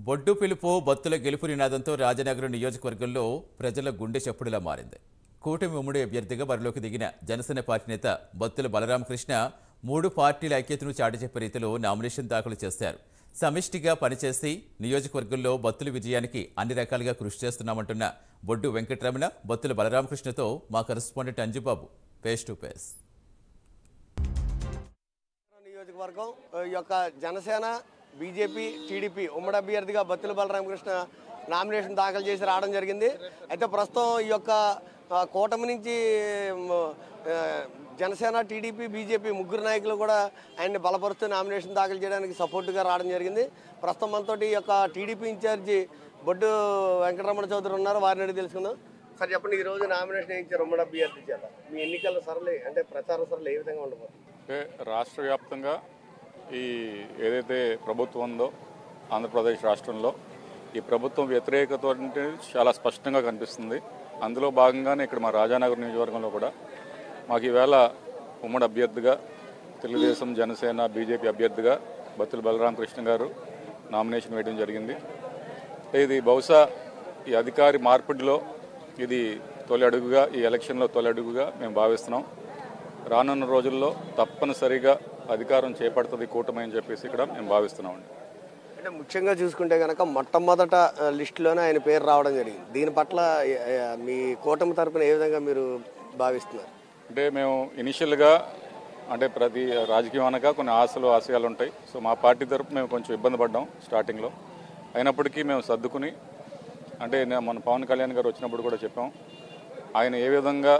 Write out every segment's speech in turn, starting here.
బొడ్డు పిలుపు బత్తుల గెలుపు నినాదంతో రాజనగరం నియోజకవర్గంలో ప్రజల గుండె చప్పుడులా మారింది. కూటమి ఉమ్మడి అభ్యర్థిగా బరిలోకి దిగిన జనసేన పార్టీ నేత బత్తుల బలరామకృష్ణ 3 పార్టీల ఐక్యతను చాటిచెప్పే రీతిలో నామినేషన్ దాఖలు చేశారు. సమిష్టిగా పనిచేసి నియోజకవర్గంలో బత్తుల విజయానికి అన్ని రకాలుగా కృషి చేస్తున్నామంటున్న బొడ్డు వెంకటరమణ, బత్తుల బలరామకృష్ణతో మా correspondent Anjubabu face to face. నియోజకవర్గం యొక్క జనసేన బీజేపీ టీడీపీ ఉమ్మడి అభ్యర్థిగా బత్తుల బలరామకృష్ణ నామినేషన్ దాఖలు చేసి రావడం జరిగింది. అయితే ప్రస్తుతం ఈ యొక్క కూటమి నుంచి జనసేన టీడీపీ బీజేపీ ముగ్గురు నాయకులు కూడా ఆయన్ని బలపరుస్తూ నామినేషన్ దాఖలు చేయడానికి సపోర్టుగా రావడం జరిగింది. ప్రస్తుతం మనతో ఈ యొక్క టీడీపీ ఇన్ఛార్జి బొడ్డు వెంకటరమణ చౌదరి ఉన్నారు, వారిని అడిగి తెలుసుకుందాం. సార్ చెప్పండి, ఈ రోజు నామినేషన్ ఇచ్చారు ఉమ్మడి అభ్యర్థి చేత, మీ ఎన్నికల సరళి అంటే ప్రచార సరళి ఏ విధంగా ఉండబోతుంది? రాష్ట్ర వ్యాప్తంగా ఈ ఏదైతే ప్రభుత్వం ఉందో ఆంధ్రప్రదేశ్ రాష్ట్రంలో ఈ ప్రభుత్వం వ్యతిరేకత అంటే చాలా స్పష్టంగా కనిపిస్తుంది. అందులో భాగంగానే ఇక్కడ మా రాజానగర్ నియోజకవర్గంలో కూడా మాకు ఈవేళ ఉమ్మడి అభ్యర్థిగా తెలుగుదేశం జనసేన బీజేపీ అభ్యర్థిగా బత్తుల బలరామకృష్ణ గారు నామినేషన్ వేయడం జరిగింది. ఇది బహుశా ఈ అధికారి మార్పిడిలో ఇది తొలి అడుగుగా, ఈ ఎలక్షన్లో తొలి అడుగుగా మేము భావిస్తున్నాం. రానున్న రోజుల్లో తప్పనిసరిగా అధికారం చేపడుతుంది కూటమి అని చెప్పేసి ఇక్కడ మేము భావిస్తున్నామండి. అంటే ముఖ్యంగా చూసుకుంటే కనుక మొట్టమొదట లిస్టులోనే ఆయన పేరు రావడం జరిగింది. దీని పట్ల మీ కూటమి తరపున ఏ విధంగా మీరు భావిస్తున్నారు? అంటే మేము ఇనిషియల్గా అంటే ప్రతి రాజకీయం అనగా కొన్ని ఆశయాలు ఉంటాయి. సో మా పార్టీ తరపు మేము కొంచెం ఇబ్బంది పడ్డాం స్టార్టింగ్లో. అయినప్పటికీ మేము సర్దుకుని అంటే మన పవన్ కళ్యాణ్ గారు వచ్చినప్పుడు కూడా చెప్పాం, ఆయన ఏ విధంగా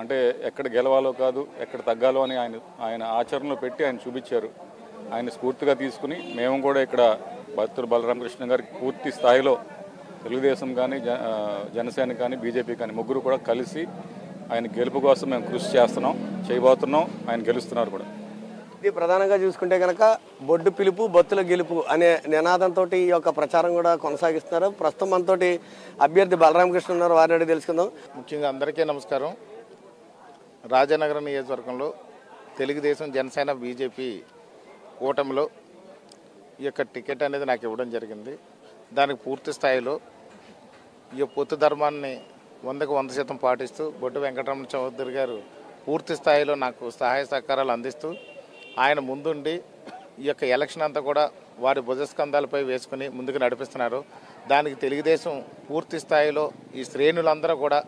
అంటే ఎక్కడ గెలవాలో కాదు ఎక్కడ తగ్గాలో అని ఆయన ఆచరణలో పెట్టి ఆయన చూపించారు. ఆయన స్ఫూర్తిగా తీసుకుని మేము కూడా ఇక్కడ బత్తుల బలరామకృష్ణ గారికి పూర్తి స్థాయిలో తెలుగుదేశం కానీ జనసేన కానీ బీజేపీ కానీ ముగ్గురు కూడా కలిసి ఆయన గెలుపు కోసం మేము కృషి చేయబోతున్నాం. ఆయన గెలుస్తున్నారు కూడా. ఇది ప్రధానంగా చూసుకుంటే కనుక బొడ్డు పిలుపు బత్తుల గెలుపు అనే నినాదంతో ఈ యొక్క ప్రచారం కూడా కొనసాగిస్తున్నారు. ప్రస్తుతం మనతోటి అభ్యర్థి బలరామకృష్ణ ఉన్నారు, వారిని అడిగి తెలుసుకుందాం. ముఖ్యంగా అందరికీ నమస్కారం. రాజనగరం నియోజకవర్గంలో తెలుగుదేశం జనసేన బీజేపీ కూటమిలో ఈ యొక్క టికెట్ అనేది నాకు ఇవ్వడం జరిగింది. దానికి పూర్తి స్థాయిలో ఈ పొత్తు ధర్మాన్ని 100% పాటిస్తూ బొడ్డు వెంకటరమణ చౌదరి గారు పూర్తి స్థాయిలో నాకు సహాయ సహకారాలు అందిస్తూ ఆయన ముందుండి ఈ యొక్క ఎలక్షన్ అంతా కూడా వారి భుజస్కంధాలపై వేసుకుని ముందుకు నడిపిస్తున్నారు. దానికి తెలుగుదేశం పూర్తి స్థాయిలో ఈ శ్రేణులందరూ కూడా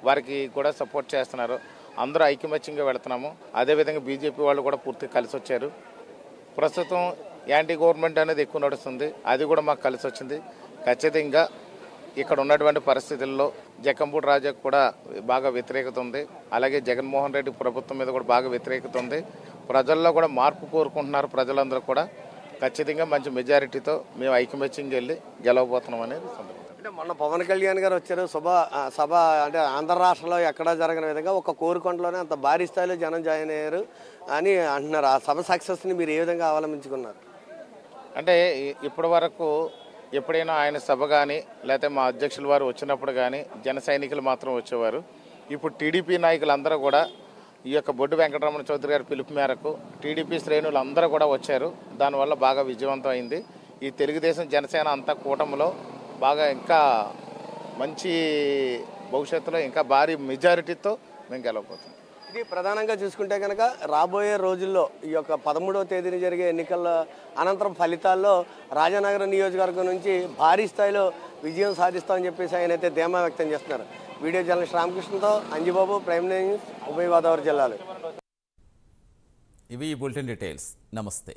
వారికి కూడా సపోర్ట్ చేస్తున్నారు. అందరూ ఐకమత్యంగా వెళుతున్నాము. అదేవిధంగా బీజేపీ వాళ్ళు కూడా పూర్తిగా కలిసి వచ్చారు. ప్రస్తుతం యాంటీ గవర్నమెంట్ అనేది ఎక్కువ నడుస్తుంది, అది కూడా మాకు కలిసి వచ్చింది. ఖచ్చితంగా ఇక్కడ ఉన్నటువంటి పరిస్థితుల్లో జక్కంపూడి రాజాకు కూడా బాగా వ్యతిరేకత ఉంది, అలాగే జగన్మోహన్ రెడ్డి ప్రభుత్వం మీద కూడా బాగా వ్యతిరేకత ఉంది. ప్రజల్లో కూడా మార్పు కోరుకుంటున్నారు. ప్రజలందరూ కూడా ఖచ్చితంగా మంచి మెజారిటీతో మేము ఐకమత్యంగా వెళ్ళి గెలవబోతున్నాం అనేది సందర్భం. అంటే మొన్న పవన్ కళ్యాణ్ గారు వచ్చారు, సభ అంటే ఆంధ్ర రాష్ట్రంలో ఎక్కడా జరగని విధంగా ఒక కోరుకొండలోనే అంత భారీ స్థాయిలో జనం జాయిన్ అయ్యారు అని అంటున్నారు. ఆ సభ సక్సెస్ని మీరు ఏ విధంగా అవలంబించుకున్నారు? అంటే ఇప్పటి వరకు ఎప్పుడైనా ఆయన సభ కానీ లేకపోతే మా అధ్యక్షుల వారు వచ్చినప్పుడు కానీ జన సైనికులు మాత్రం వచ్చేవారు. ఇప్పుడు టీడీపీ నాయకులందరూ కూడా ఈ యొక్క బొడ్డు వెంకటరమణ చౌదరి గారి పిలుపు మేరకు టీడీపీ శ్రేణులు అందరూ కూడా వచ్చారు. దానివల్ల బాగా విజయవంతం అయింది. ఈ తెలుగుదేశం జనసేన అంతా కూటమిలో బాగా ఇంకా మంచి భవిష్యత్తులో ఇంకా భారీ మెజారిటీతో మేము గెలవబోతున్నాం. ఇది ప్రధానంగా చూసుకుంటే కనుక రాబోయే రోజుల్లో ఈ యొక్క 13వ తేదీన జరిగే ఎన్నికల అనంతరం ఫలితాల్లో రాజానగరం నియోజకవర్గం నుంచి భారీ స్థాయిలో విజయం సాధిస్తామని చెప్పేసి ఆయన అయితే ధీమా వ్యక్తం చేస్తున్నారు. వీడియో జర్నలిస్ట్ రామకృష్ణతో అంజుబాబు, ప్రైమ్ న్యూస్, ఉభయ గోదావరి జిల్లాలు. ఇవి ఈ బులెటిన్ డీటెయిల్స్. నమస్తే.